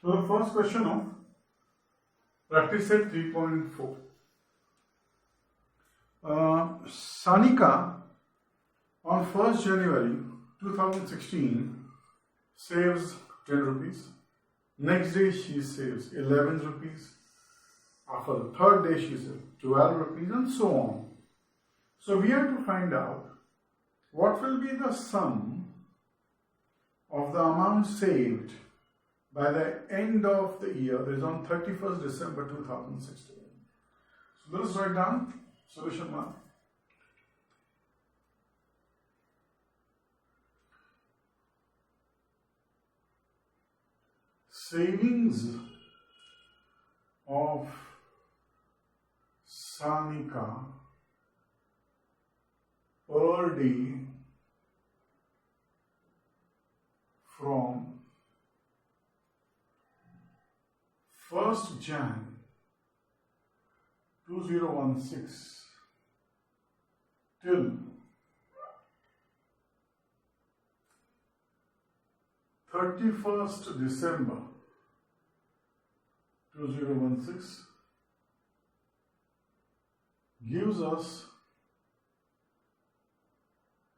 So the first question of practice set 3.4. Sanika on 1st January 2016 saves 10 rupees. Next day she saves 11 rupees. After the third day she saves 12 rupees and so on. So we have to find out what will be the sum of the amount saved by the end of the year, that is on 31st December 2016. So let us write down solution 1. Savings of Sanika per day from 1st Jan 2016 till 31st December 2016 gives us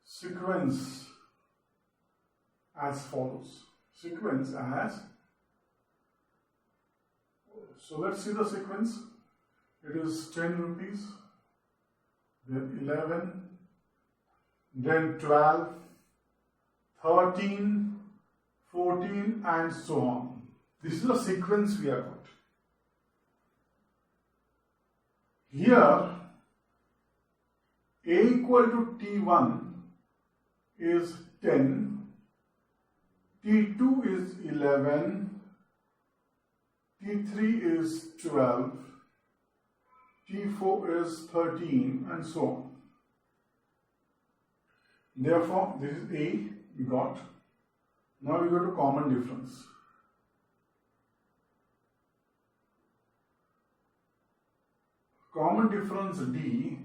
sequence as follows. Sequence as, so let's see the sequence. It is 10 rupees, then 11, then 12, 13, 14 and so on. This is the sequence we have got. Here A equal to T1 is 10, T2 is 11, T3 is 12, T4 is 13 and so on. Therefore, this is A we got. Now we go to common difference. Common difference D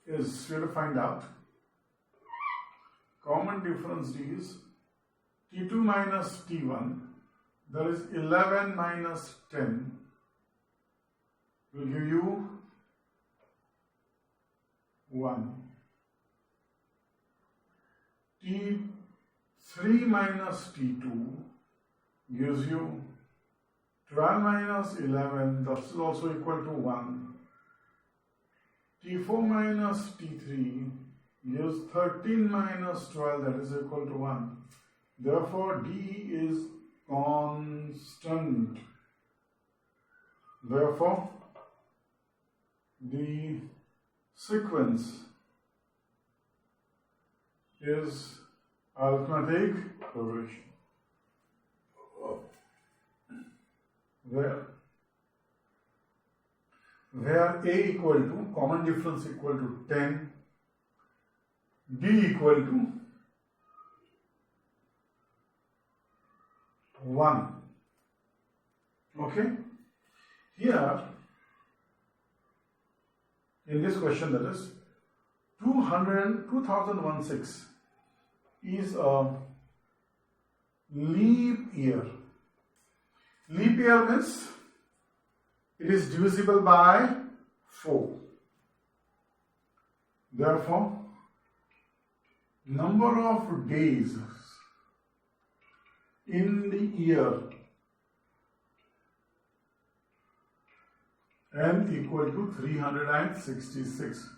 is, we have to find out. Common difference D is T2 minus T1, that is 11 minus 10 will give you 1. T3 minus T2 gives you 12 minus 11, that is also equal to 1. T4 minus T3 gives 13 minus 12, that is equal to 1. Therefore, D is constant. Therefore, the sequence is arithmetic progression, where A equal to, common difference equal to 10, D equal to 1. Okay? Here, in this question, that is 2016 is a leap year. Leap year means it is divisible by 4. Therefore, number of days in the year n equal to 366.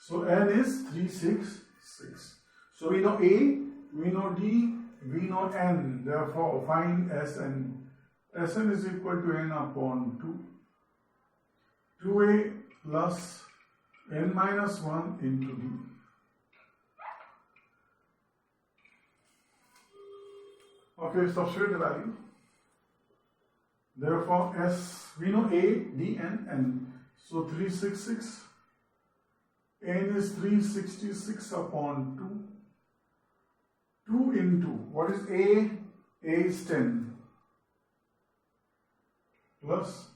So n is 366. So we know A, we know D, we know n. Therefore, find Sn. Sn is equal to n upon 2. 2a plus n minus 1 into D. Okay, substitute the value. Therefore, S, we know A, D, and N. So 366. N is 366 upon 2. 2 into, what is A? A is 10. Plus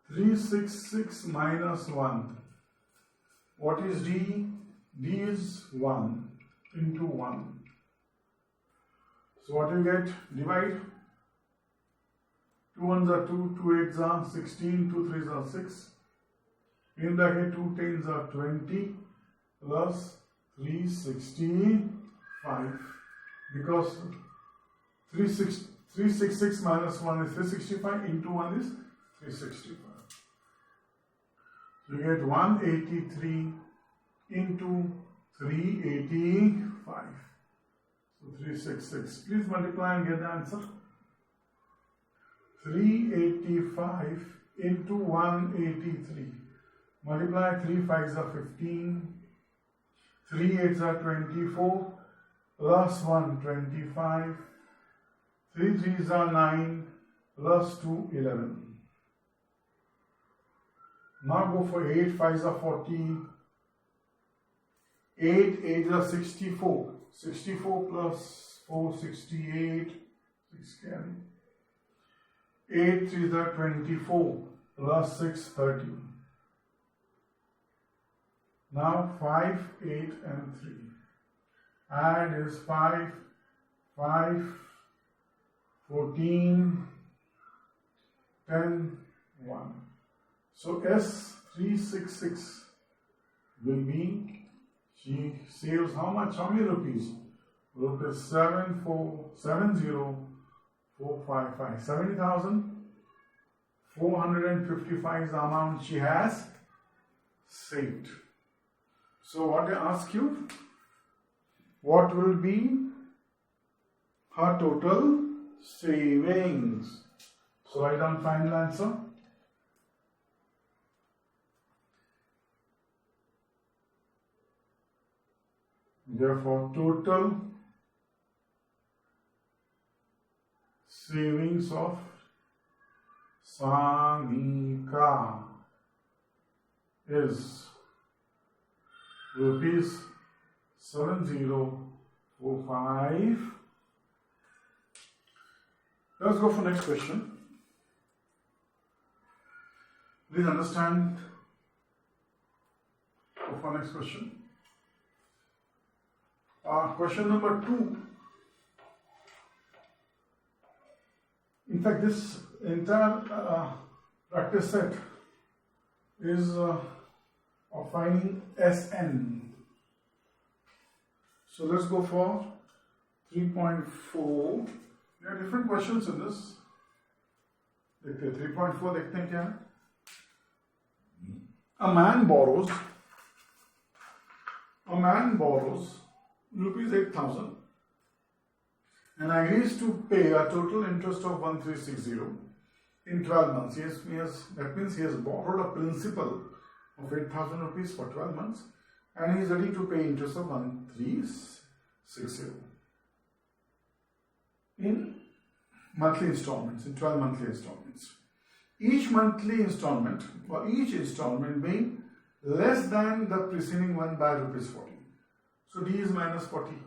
366 minus 1. What is D? D is 1 into 1. So what do you get? Divide. 2 ones are 2, 2 eights are 16, 2 threes are 6. In bracket 2 tens are 20 plus 365, because 366 minus 1 is 365, into 1 is 365. So you get 183 into 385. So 366. Please multiply and get the answer. 385 into 183. Multiply 3 5s are 15. 3 8s are 24. Plus 1 25. 3 3s are 9. Plus 2 11. Now go for 8 5s are 40. 8 8s are 64. 64 plus 4 68. 6 carry. 8 3s are 24. Plus 6 30. Now 5, 8 and 3. Add is 5, 5, 14, 10, 1. So S366 will be, she saves how much? How many rupees? Rupees 70,455. 70,455 is the amount she has saved. So what I ask you, what will be her total savings? So write down final answer. Therefore, total savings of Sanika is rupees 7045. Let's go for next question. Please understand. Go for next question. Question number 2. In fact, this entire practice set is of finding Sn. So let's go for 3.4. There are different questions in this. देखते 3.4 देखते हैं क्या है. A man borrows rupees 8,000 and agrees to pay a total interest of 1360 in 12 months. That means he has borrowed a principal of 8,000 rupees for 12 months and he is ready to pay interest of 1360 in monthly installments, in 12 monthly installments. Each monthly installment or each installment being less than the preceding one by rupees 40. So D is minus 40.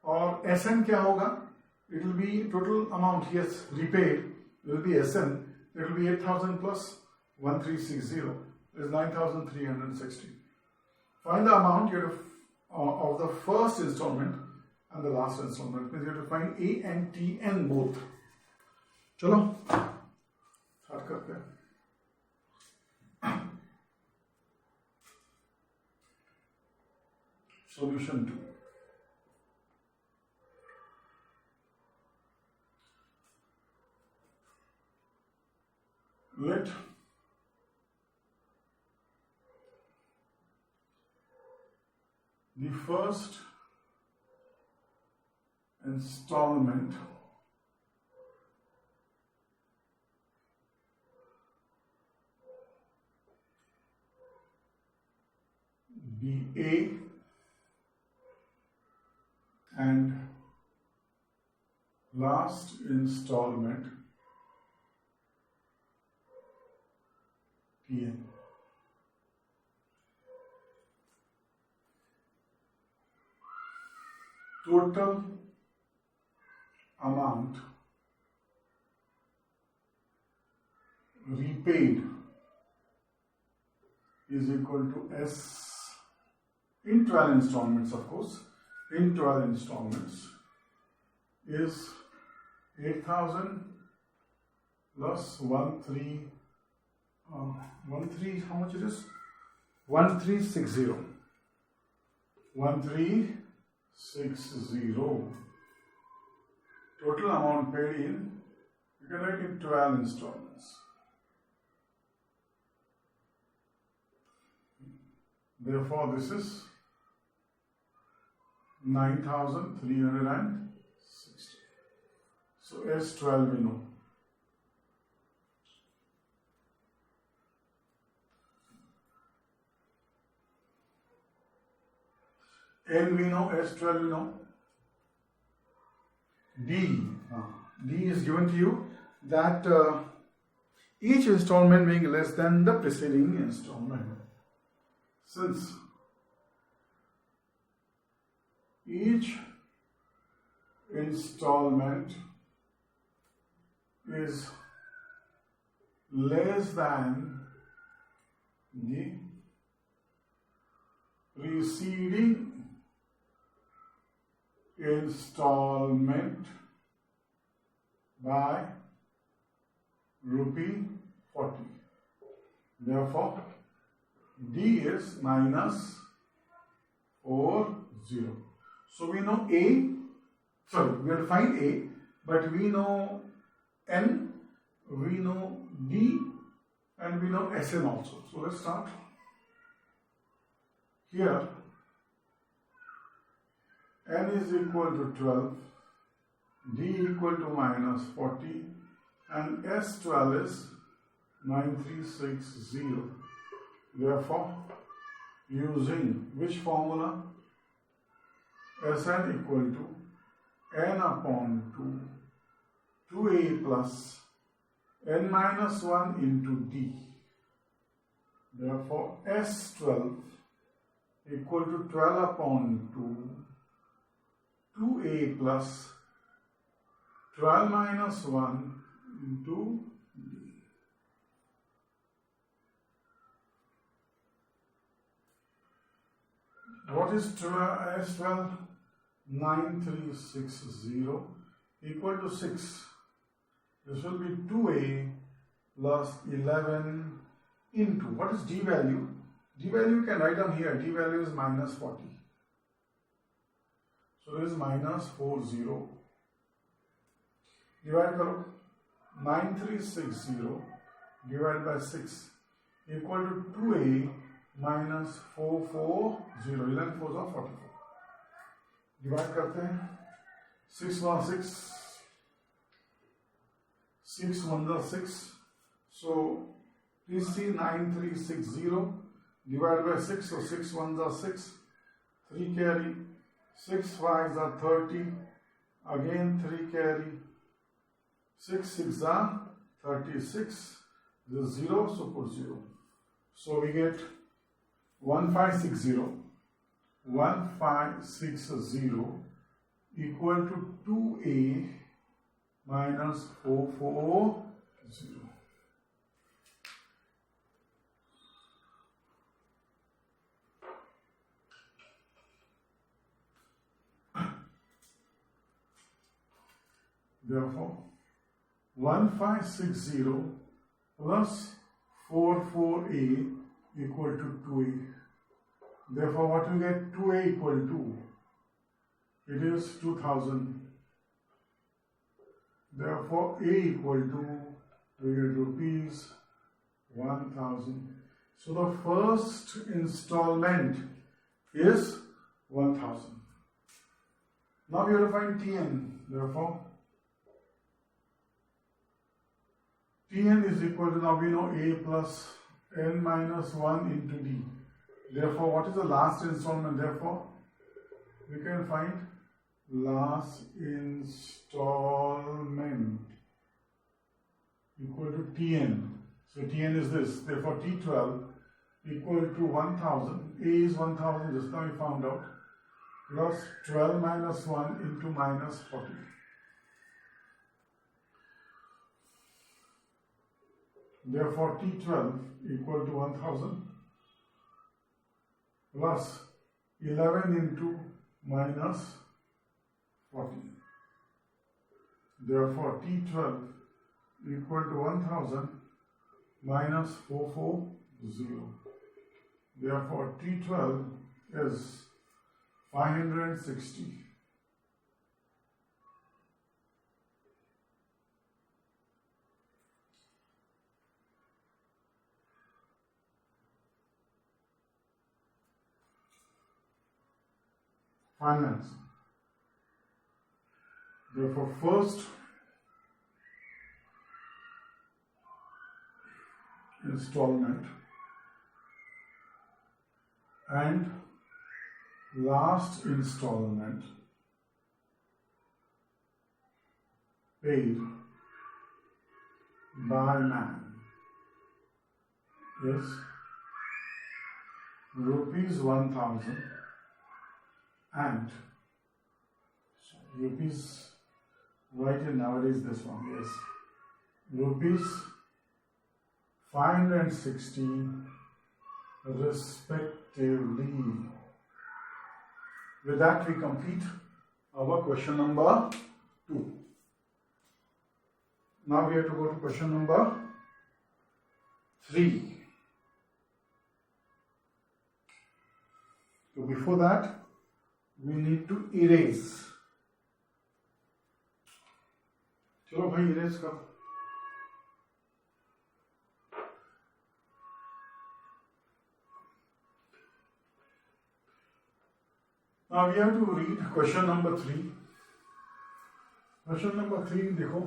Or Sn क्या होगा? It will be total amount he has repaid will be Sn. It will be 8,000 plus 1360 is 9,360. Find the amount you have of the first installment and the last installment. Means you have to find A and T and both. चलो start करते हैं. Solution 2. Let the first installment be A and last installment Tn. Total amount repaid is equal to S in 12 installments, of course. In 12 installments is 8,000 plus 13, how much it is? 1360. 1360. Total amount paid in, you can write in 12 installments. Therefore, this is 9,360. So S12 we know. N we know, S12 we know. D is given to you that each installment being less than the preceding installment. Since each installment is less than the preceding installment by rupee 40. Therefore, D is minus 40. So we know A, sorry, we have to find A, but we know N, we know D, and we know Sn also. So let's start. Here, N is equal to 12, D equal to minus 40, and S12 is 9360. Therefore, using which formula? Sn equal to n upon 2, 2a plus n minus 1 into d. Therefore, S12 equal to 12 upon 2, 2a plus 12 minus 1 into d. What is S12? 9360 equal to 6. This will be 2a plus 11 into, what is d value? D value you can write down here. D value is minus 40. So it is minus 40. Divide karo. 9360 divided by 6 equal to 2a minus 440. 11 4s are 44. Divide करते हैं. 6 1 6, 6 1 6. So please see 9360 divided by 6. So 6 1s are 6. 3 carry. 6 5s are 30. Again 3 carry. 6 6 are 36. This is 0, so put 0. So we get 1560. 1560 equal to 2a minus 440. Therefore, 1560 plus 44a equal to 2a. Therefore, what we get? 2a equal to, it is 2000. Therefore, a equal to, we get rupees 1000. So the first installment is 1000. Now we have to find Tn. Therefore, Tn is equal to, now we know a plus n minus 1 into d. Therefore, what is the last installment? Therefore, we can find last installment equal to Tn. So Tn is this. Therefore, T12 equal to 1000. A is 1000, just now we found out. Plus 12 minus 1 into minus 40. Therefore, T12 equal to 1000. Plus 11 into minus 40. Therefore, T12 equal to 1000 minus 440. Therefore, T12 is 560. Finance. Therefore, first installment and last installment paid by man is rupees 1000 and rupees, right here nowadays this one, yes, rupees 560 respectively. With that we complete our question number 2. Now we have to go to question number 3. So before that we need to erase. चलो भाई erase करो. Now we have to read question number 3. Question number 3 देखो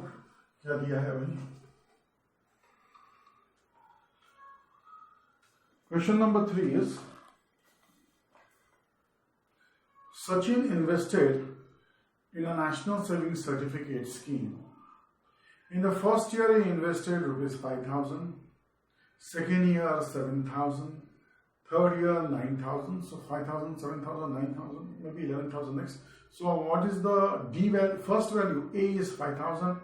क्या दिया है भाई. Question number 3 is Sachin invested in a national savings certificate scheme. In the first year he invested rupees 5,000, second year 7,000, third year 9,000, so 5,000, 7,000, 9,000, maybe 11,000 next. So what is the D value? First value A is 5,000,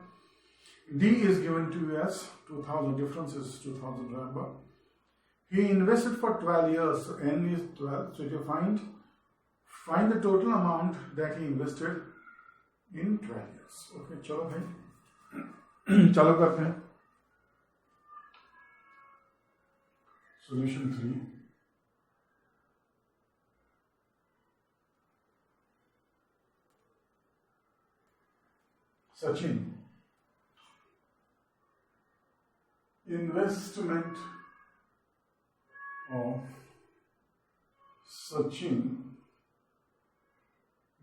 D is given to you as 2,000, difference is 2,000, remember. He invested for 12 years, so N is 12, so you find the total amount that he invested in 12 years. Okay, चलो भाई चलो करते हैं. Solution 3. Sachin, investment of Sachin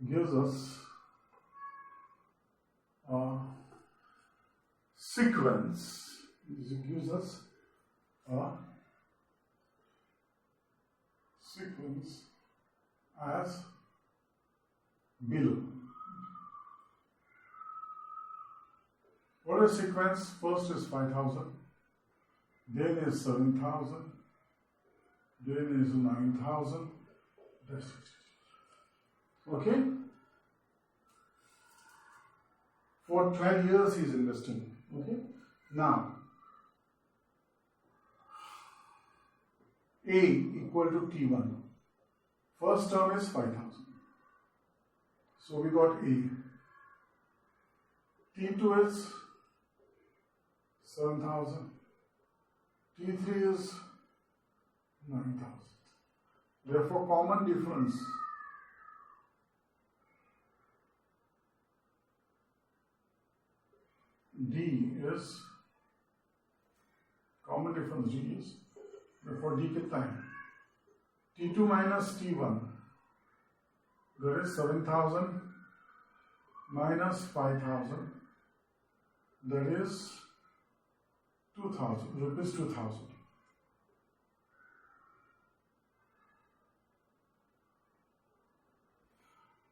gives us a sequence. It gives us a sequence as below. What is sequence? First is 5,000, then is 7,000, then is 9,000. That's it. Okay? For 12 years he is investing. Okay? Now, A equal to T1. First term is 5,000. So we got A. T2 is 7,000. T3 is 9,000. Therefore, common difference D is common difference D is, therefore D कितना है? T2 minus T1, there is 7,000 minus 5,000, that is 2,000, rupees 2,000.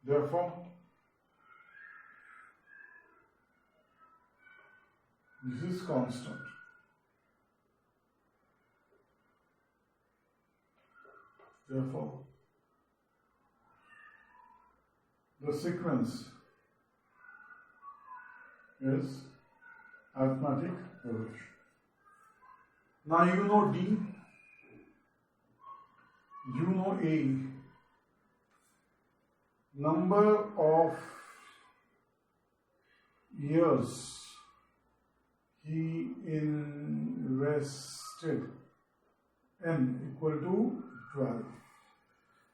Therefore, this is constant. Therefore, the sequence is arithmetic progression. Now you know D, you know A. Number of years he invested n equal to 12.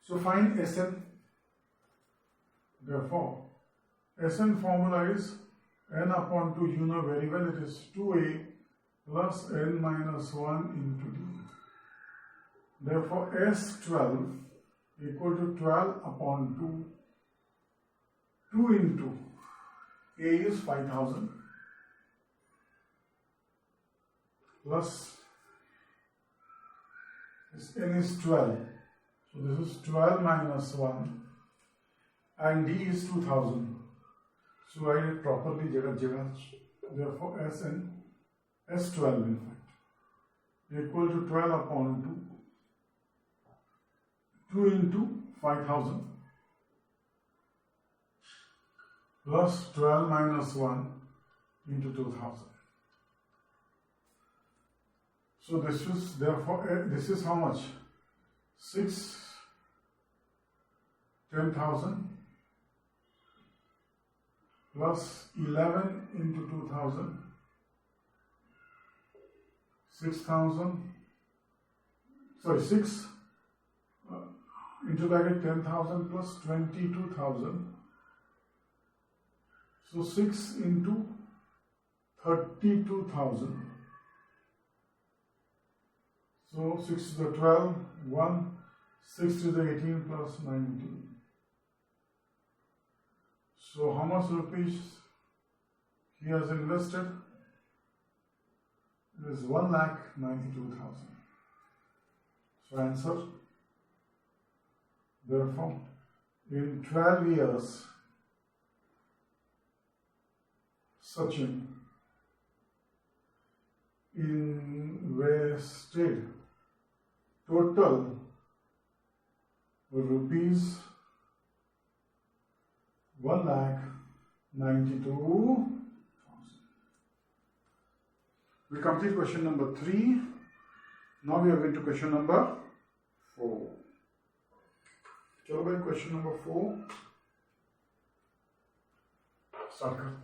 So find Sn. Therefore, Sn formula is n upon 2. You know very well it is 2a plus n minus 1 into d. Therefore, S12 equal to 12 upon 2. 2 into a is 5000 plus n is 12. So this is 12 minus 1 and d is 2000. So write it properly, Jagat. Therefore, Sn S12 in fact equal to 12 upon 2. 2 into 5000 plus 12 minus 1 into 2000. So this is therefore this is how much? 10,000 plus 11 into 2000, 6,000. Sorry, 6 into bracket 10,000 plus 22,000. So 6 into 32,000. So 6 to the 12, 1, 6 to the 18 plus 19. So how much rupees he has invested? It is 1,92,000. So answer. Therefore, in 12 years, Sachin invested total rupees 1,92,000. We complete question number 3. Now we are going to question number 4. चलो भाई question number 4 start करते हैं.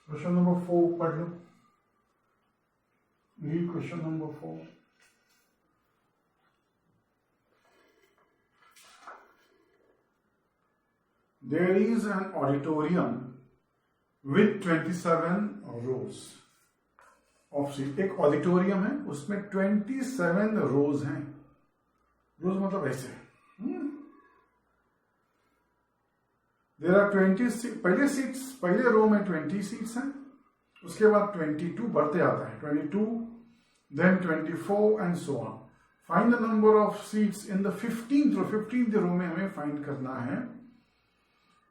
Question number 4 पढ़ लो. Read question number 4. There is an auditorium with 27 rows of seats. एक auditorium है, उसमें 27 रोज हैं. रोज मतलब ऐसे. There are 20 पहले रो में 20 सीट्स हैं, उसके बाद 22 बढ़ते आता है, 22, then 24 and so on. Find the number of seats in the 15th row. 15th row में हमें find करना है.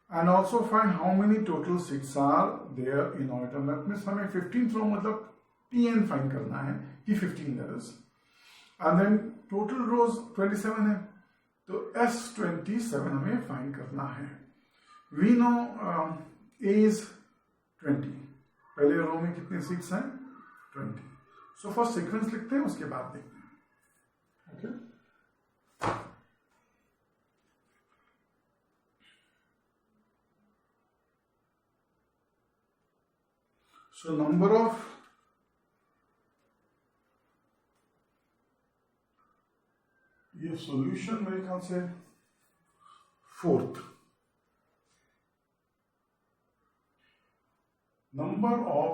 And also find how many total seats are there in auditorium. That means हमें 15th row मतलब Tn find करना है, T15 that is. And then total rows 27 है, तो S27 हमें find करना है. We know A is 20. पहले रो में कितने सीट्स हैं? 20. So first sequence लिखते हैं, उसके बाद देखते हैं. Okay. So number of ये solution मेरे ख्याल से 4th. Number of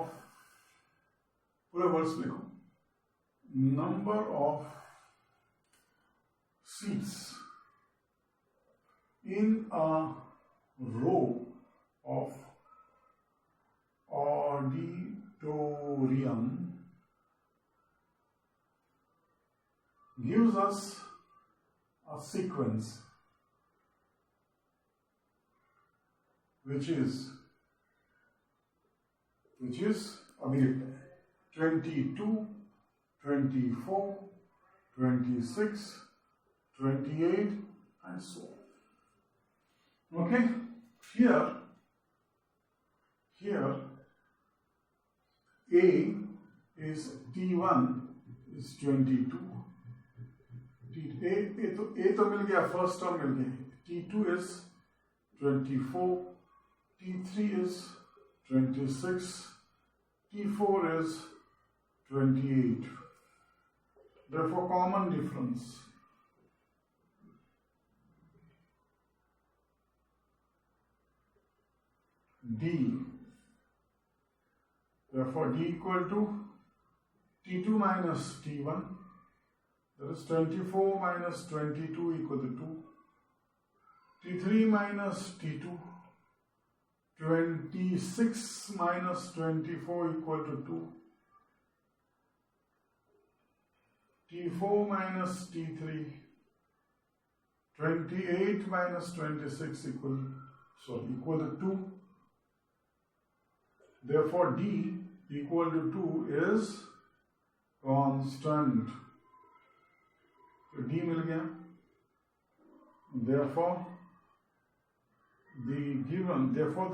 पूरे वर्ड्स लिखो. Number of seats in a row of auditorium gives us a sequence which is अभी 22, 24, 26, 28 and so on. Okay, here A is T1 is 22. A तो मिल गया, first term मिल गया. T2 is 24, T3 is 26, T4 is 28. Therefore, common difference D. Therefore, D equal to T2 minus T1. That is 24 minus 22 equal to 2. T3 minus T2. 26 minus 24 equal to 2. T4 minus T3. 28 minus 26 equal to 2. Therefore, D equal to 2 is constant. So D मिल गया. Therefore,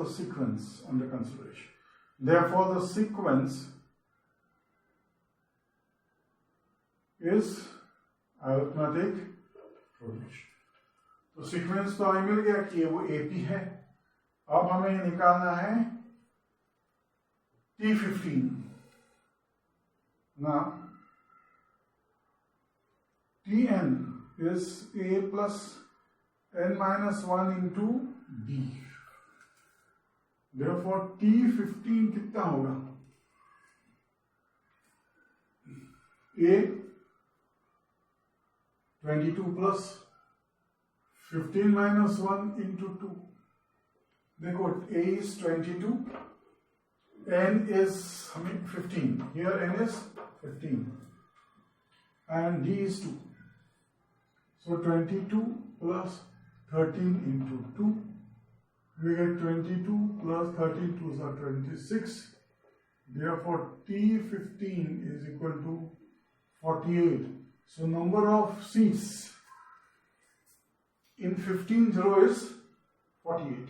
the sequence under consideration. Therefore, the sequence is arithmetic progression. तो sequence तो हमें मिल गया कि वो AP है. अब हमें निकालना है T15. Now, Tn is A plus n minus 1 into D. Therefore, T15 कितना होगा? A 22 plus 15 minus 1 into 2. देखो, A is 22. N is 15. Here N is 15. And D is 2. So 22 plus 13 into 2. We get 22 plus 13 2s are 26. Therefore, T15 is equal to 48. So number of seats in 15th row is 48.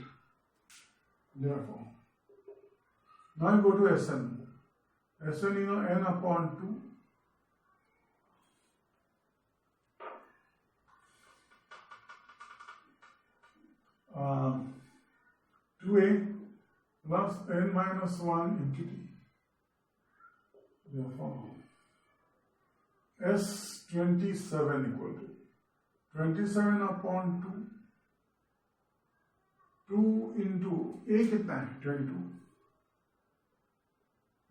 Therefore, now you go to Sn. Sn, you know, n upon 2. Uh, 2a plus n minus 1 into t. Therefore, S27 equal to 27 upon 2. 2 into a कितना है? 22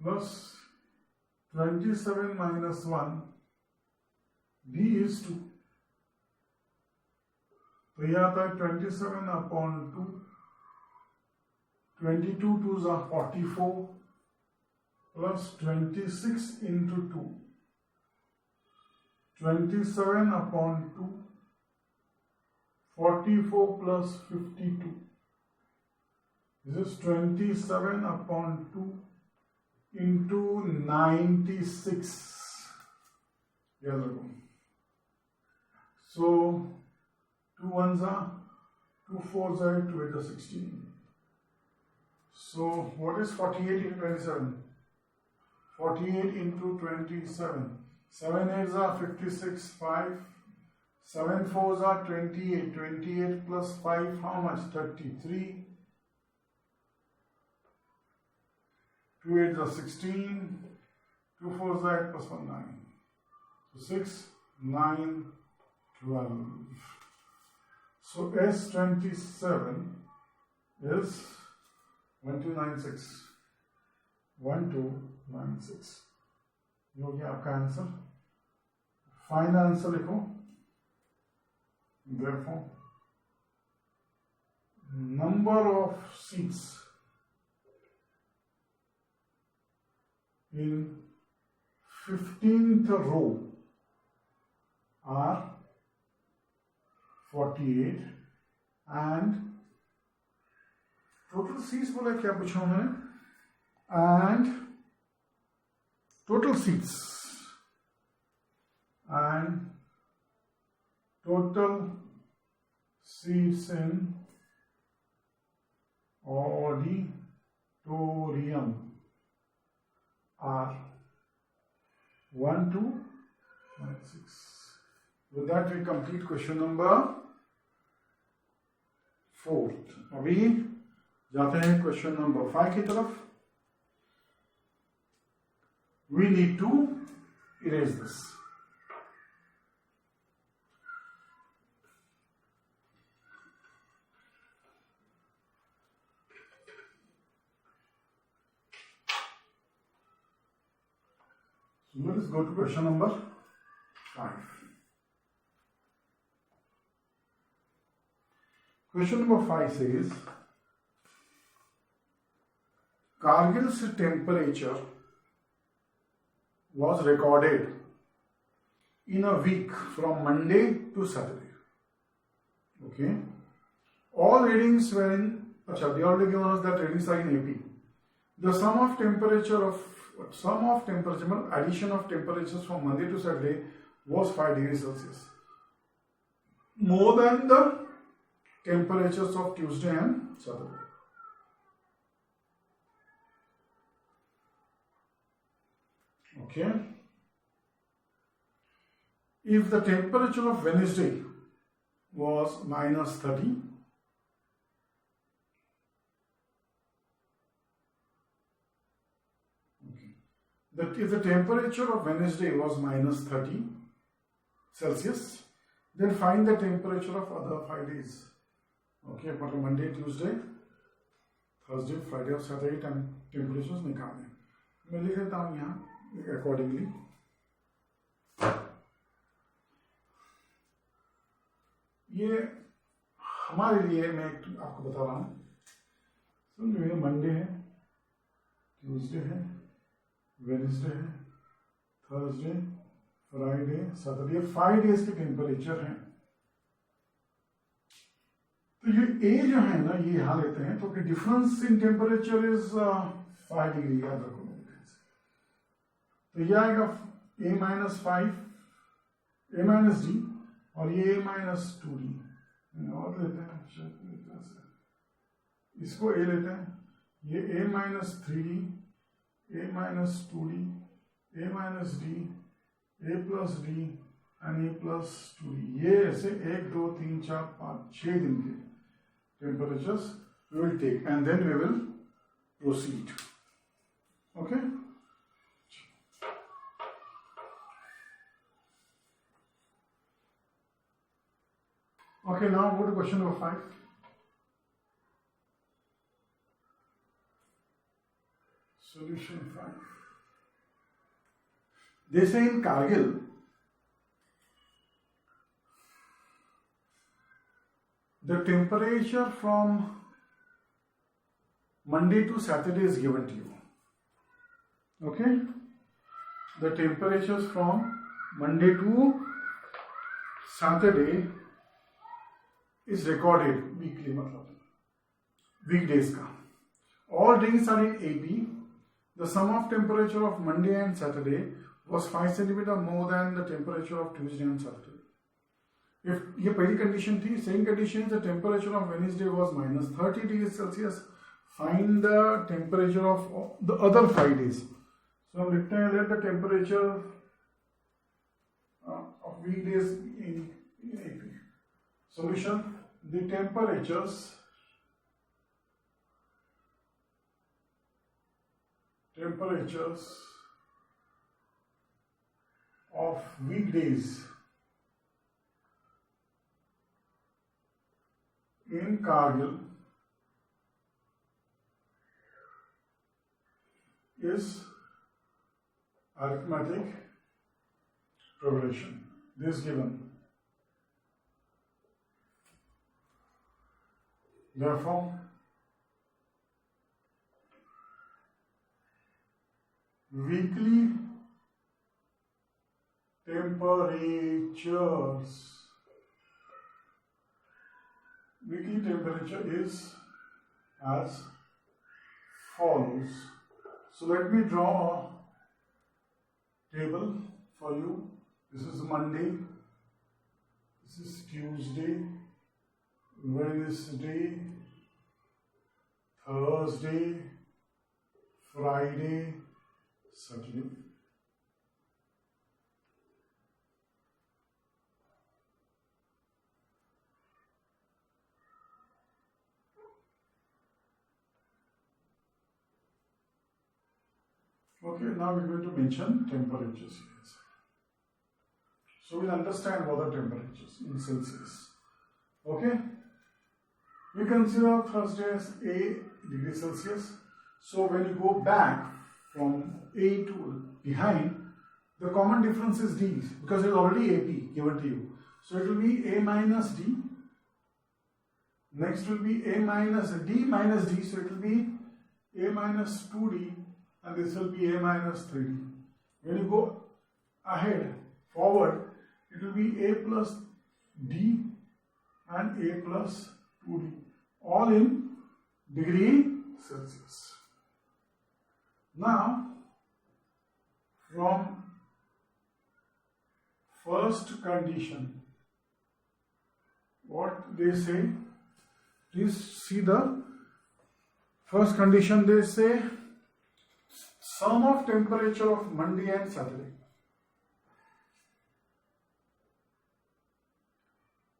plus 27 minus 1. D is 2. तो यह आता है 27 upon 2. 22 2s are 44 plus 26 into 2. 27 upon 2. 44 plus 52. This is 27 upon 2 into 96. Yeah, so 2 1s are 2 4s are 2 8 are 16. So what is 48 into 27? 48 into 27. 7 8s are 56. 5. 7 4s are 28. 28 plus 5, how much? 33. 2 8s are 16. 2 4s are 8 plus 1 9. So 6 9 12. So S27 is 1296. 1296. ये हो गया आपका answer. Final answer लिखो. Therefore, number of seats in 15th row are 48 and total seats बोला क्या पूछा उन्होंने? And total seats and total seats in auditorium are 1296. With that we complete question number 4. अभी जाते हैं क्वेश्चन नंबर 5 की तरफ. We need to erase this. So let us go to question number 5. Question number 5 says, Kargil's temperature was recorded in a week from Monday to Saturday. Okay. All readings were in, they already given us that readings are in AP. The sum of temperature, addition of temperatures from Monday to Saturday was 5 degrees Celsius. More than the temperatures of Tuesday and Saturday. Okay. If the temperature of Wednesday was minus 30, if the temperature of Wednesday was minus 30 Celsius, then find the temperature of other 5 days. Okay, but Monday, Tuesday, Thursday, Friday और Saturday temperatures निकालने. मैं लिख देता हूँ यहाँ accordingly. ये हमारे लिए मैं आपको बता रहा हूँ. समझो ये मंडे है, ट्यूसडे है, वेडनेसडे है, थर्सडे, फ्राइडे, सैटरडे, 5 डेज के टेम्परेचर हैं. तो ये ए जो है ना, ये यहाँ लेते हैं तो difference in temperature is 5 degree. याद रखो मेरे से. तो ये आएगा a minus 5, a minus D, और ये a माइनस 2d. और लेते हैं इसको a लेते हैं. ये a minus 3d, a minus 2d, a minus d, a plus d and a plus 2d. ये ऐसे 1, 2, 3, 4, 5, 6 दिन के temperatures we will take and then we will proceed. Okay. Okay, now go to question number 5. Solution 5. They say in Kargil, the temperature from Monday to Saturday is given to you. Okay? The temperatures from Monday to Saturday is recorded weekly, weekdays ka. All readings are in AP. The sum of temperature of Monday and Saturday was 5 centimeter more than the temperature of Tuesday and Saturday. If ये पहली condition थी, second condition is the temperature of Wednesday was minus 30 degrees Celsius. Find the temperature of the other 5 days. So हम लिखते हैं let the temperature of weekdays in AP. Solution: the temperatures of weekdays in Kargil is arithmetic progression. This given. Therefore, weekly temperature is as follows. So let me draw a table for you. This is Monday, this is Tuesday, Wednesday, Thursday, Friday, Saturday. Okay, now we're going to mention temperatures here. So we'll understand what are temperatures in Celsius. Okay, we consider Thursday as A degree Celsius. So when you go back from A to behind, the common difference is D because it's already AP given to you. So it will be A minus D. Next will be A minus D minus D. So it will be A minus 2D and this will be A minus 3D. When you go ahead, forward, it will be A plus D and A plus 2D. All in degree Celsius. Now, from first condition, what they say, please see the first condition. They say sum of temperature of Monday and Saturday.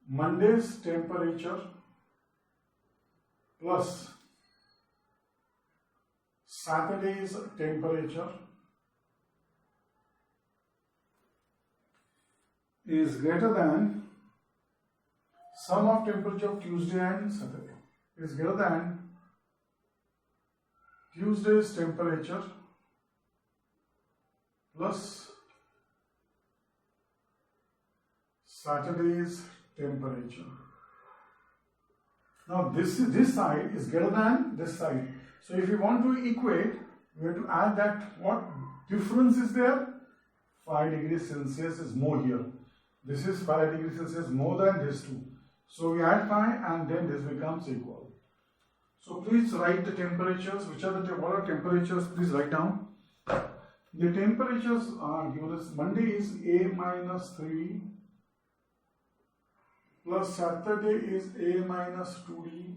Monday's temperature plus Saturday's temperature is greater than sum of temperature of Tuesday and Saturday is greater than Tuesday's temperature plus Saturday's temperature. Now this side is greater than this side. So if you want to equate, we have to add that what difference is there? 5 degrees Celsius is more here. This is 5 degrees Celsius more than this two. So we add 5 and then this becomes equal. So please write the temperatures. What are temperatures? Please write down. The temperatures are given as Monday is A minus 3D plus Saturday is A minus 2D.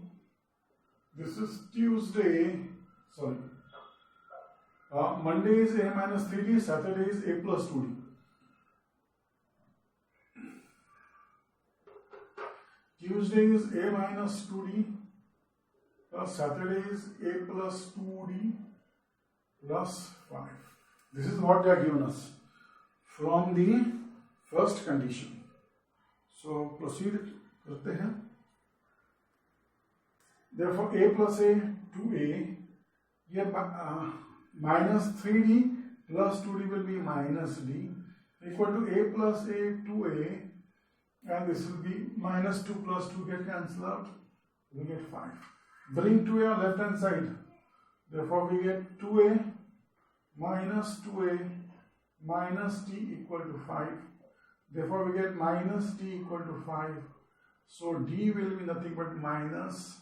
This is Tuesday, Monday is A minus 3D, Saturday is A plus 2D. Tuesday is A minus 2D plus Saturday is A plus 2D plus 5. This is what they are given us from the first condition. So proceed करते हैं. Therefore A plus A 2A, here minus 3D plus 2D will be minus D equal to A plus A 2A, and this will be minus 2 plus 2 get cancelled out, we get 5. Bring 2A on left hand side, therefore we get 2A minus 2A minus D equal to 5. Therefore we get minus D equal to 5. So D will be nothing but minus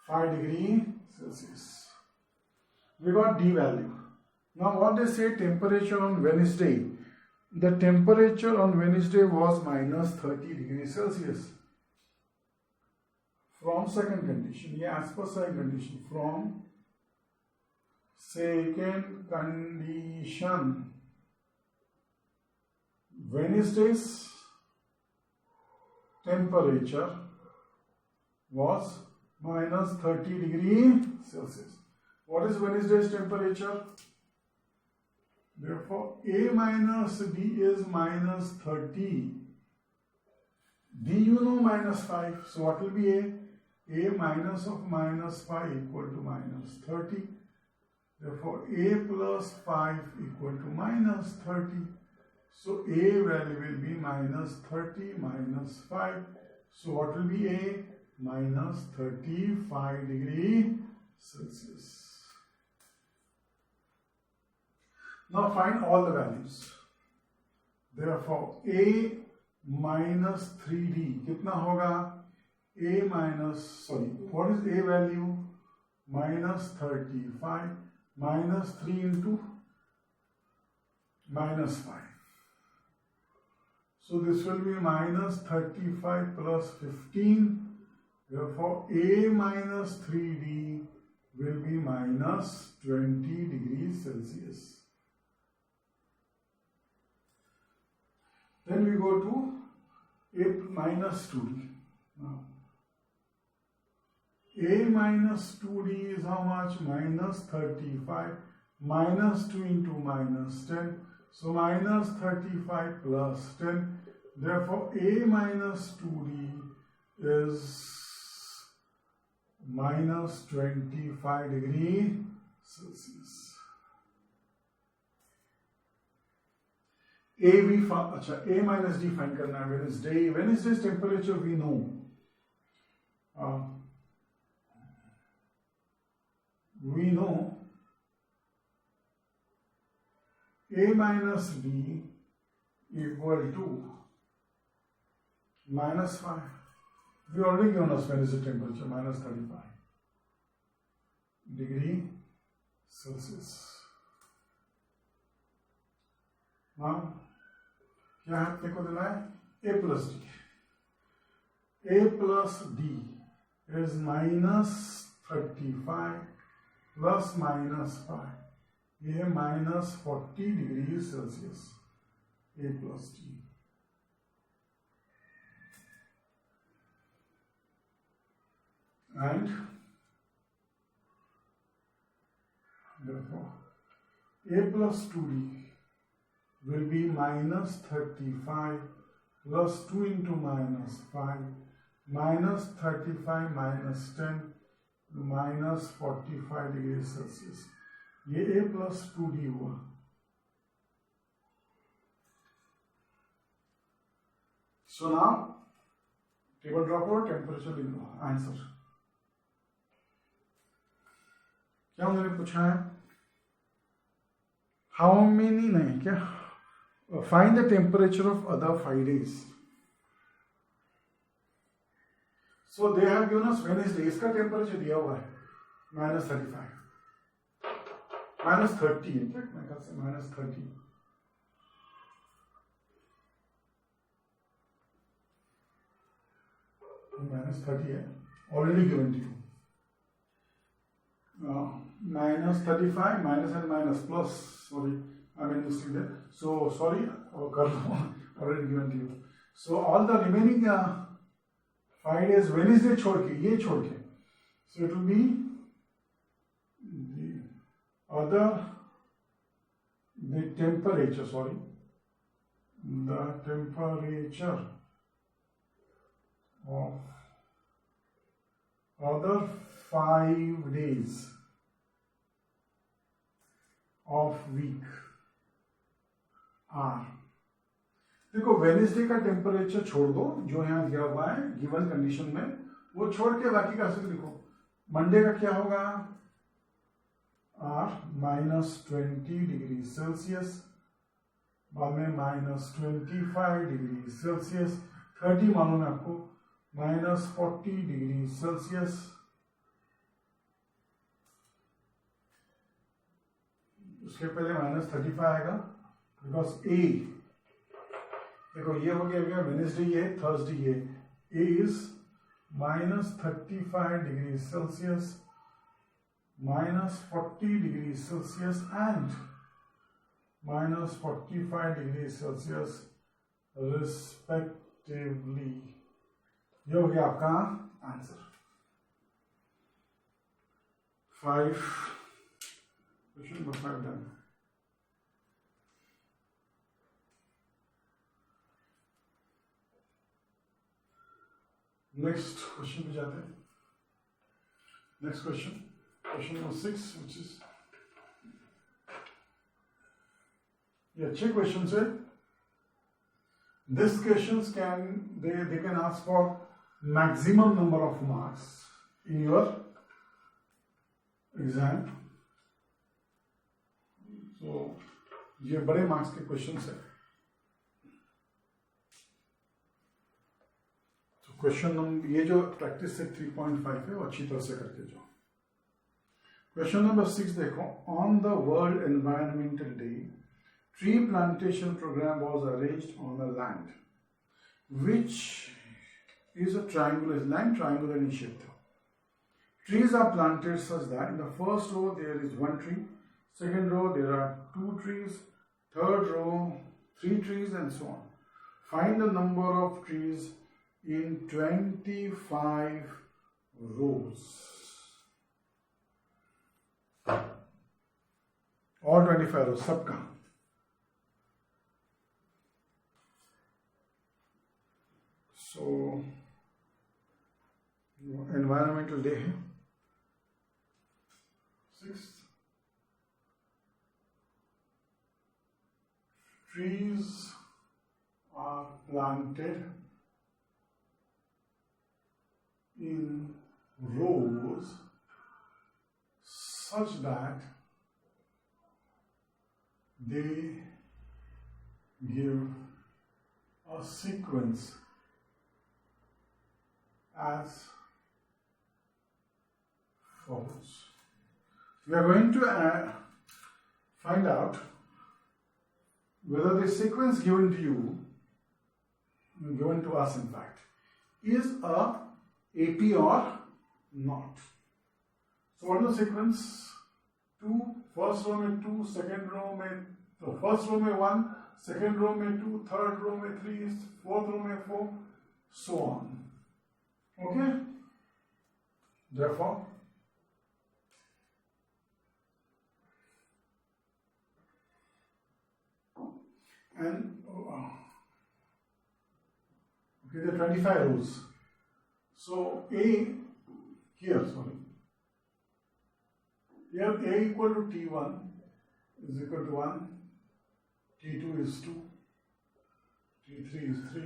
5 degrees Celsius. We got D value. Now what they say temperature on Wednesday. The temperature on Wednesday was minus 30 degrees Celsius. From second condition, as per second condition, from second condition, Wednesday's temperature was minus 30 degrees Celsius. What is Wednesday's temperature? Therefore, A minus D is minus 30. D you know minus 5. So what will be A? A minus of minus 5 equal to minus 30. Therefore, A plus 5 equal to minus 30. So A value will be minus 30 minus 5. So what will be A? Minus 35 degrees Celsius. Now find all the values. Therefore, A minus 3D, कितना होगा? A minus, what is A value? Minus 35 minus 3 into minus 5. So this will be minus 35 plus 15. Therefore, A minus 3D will be minus 20 degrees Celsius. Then we go to A minus 2D. Now, A minus 2D is how much? Minus 35 minus 2 into minus 10. So minus 35 plus 10. Therefore, A minus 2D is minus 25 degree Celsius. A minus D find करना है Wednesday. Wednesday's temperature we know. We know A minus D equal to minus 5. We already given us Wednesday temperature minus 35 degree Celsius. Now, क्या है अपने को देना है A plus D. A plus D is minus 35 plus minus 5. ये है minus 40 degree Celsius. A plus D. And therefore A plus 2D will be minus 35 plus 2 into minus 5 minus 35 minus 10 minus 45 degrees Celsius. ये A plus 2D हुआ. So now table drop और temperature लिख लो. Answer. क्या उन्होंने पूछा है? How many नहीं क्या? Find the temperature of other 5 days. So they have given us Wednesday. इसका temperature दिया हुआ है minus 35, minus 30 है क्या? मैं कहता हूँ minus 30. Minus 30 है already given to you. Minus 35 minus and minus plus. Sorry. I mean mistake there. So sorry, already given to you. So all the remaining 5 days Wednesday छोड़ के ये छोड़ के. So it will be the temperature. Sorry, the temperature of other 5 days of week are. देखो Wednesday का temperature छोड़ दो जो यहाँ दिया हुआ है गिवन कंडीशन में, वो छोड़ के बाकी का सिर्फ लिखो. मंडे का क्या होगा? आर minus 20 डिग्री सेल्सियस, बाद में minus 25 डिग्री सेल्सियस, 30 मालूम है आपको, minus 40 डिग्री सेल्सियस. उसके पहले minus 35 आएगा बिकॉज ए देखो ये हो गया वेनेसडे, ये थर्सडे, ये A is minus 35 degree Celsius, minus 40 degree Celsius and minus 45 degree Celsius respectively. ये हो गया आपका answer. 5 question number 5 done. Next question पे जाते हैं. Next question number 6 which is ये अच्छे क्वेश्चन है. These questions they can ask for maximum number of marks in your exam. So ये बड़े मार्क्स के क्वेश्चन है. तो क्वेश्चन नंबर ये जो प्रैक्टिस से 3.5 है वो अच्छी तरह से करके जाओ. क्वेश्चन नंबर 6 देखो. On the world environmental day, tree plantation program was arranged on a land which is a triangular in shape. Trees are planted such that in the first row there is 1 tree, second row there are 2 trees, third row 3 trees, and so on. Find the number of trees in 25 rows. all 25 rows सबका. So environmental day है 6th. Trees are planted in rows such that they give a sequence as follows. We are going to find out whether the sequence given to you, given to us in fact, is a AP or not. So what is the sequence? 2, first row में 2, second row में, तो first row में 1, second row में 2, third row में 3, fourth row में 4, so on. Okay? Therefore, and okay, there are 25 rows. So here, here A equal to T1 is equal to 1, T2 is 2, T3 is 3,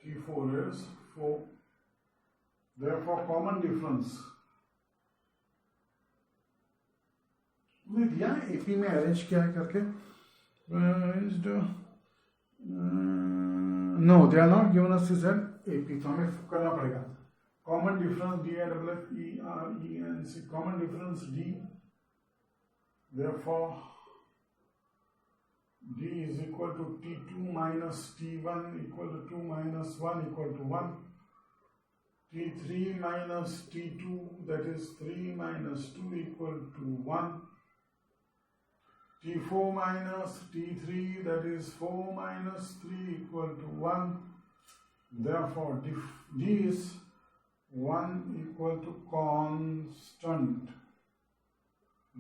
T4 is 4. Therefore, common difference. उन्हें दिया AP में arrange क्या है करके? Arranged. No, they are not given us this AP. तो हमें करना पड़ेगा. Common difference D and F E R E N C. Common difference D. Therefore, D is equal to T2 minus T1 equal to 2 minus 1 equal to 1. T3 minus T2, that is 3 minus 2 equal to 1. T4 minus T3, that is 4 minus 3 equal to 1. Therefore, D is 1 equal to constant.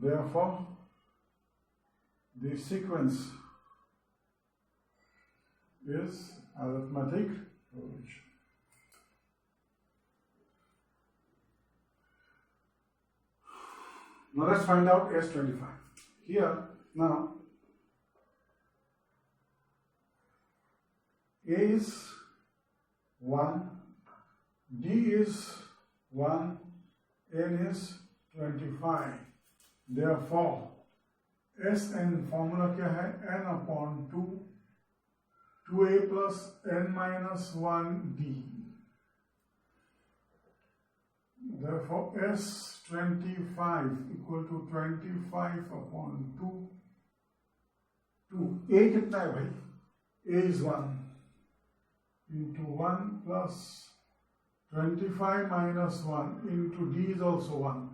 Therefore, the sequence is arithmetic progression. Now let's find out S25. Here, now, A is 1, D is 1, N is 25. Therefore, Sn formula क्या है? N upon 2, 2A plus N minus 1D. Therefore, S25 equal to 25 upon 2. 2. A कितना है भाई? A is 1 into 1 plus 25 minus 1 into D is also 1.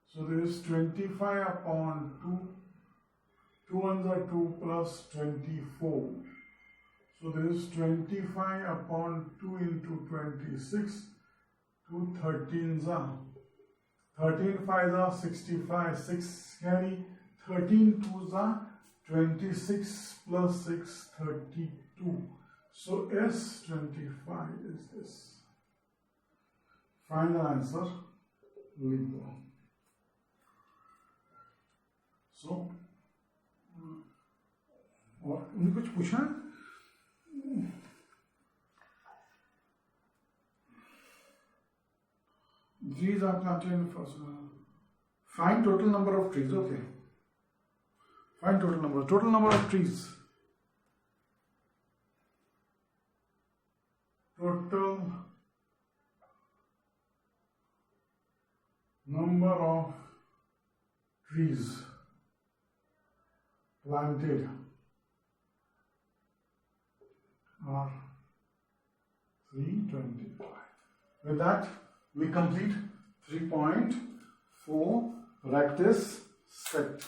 So there is 25 upon 2. 2 ones are 2 plus 24. So there is 25 upon 2 into 26. 2 13s are 13 5s are 65, 6 carry, 13 2s are 26 plus 6 32. So S25 is this. Final answer will go. So और उन्हें कुछ पूछा? Trees are planted in first. Find total number of trees. Okay. Find total number. Total number of trees. Total number of trees planted are 325. With that, we complete 3.4 practice set.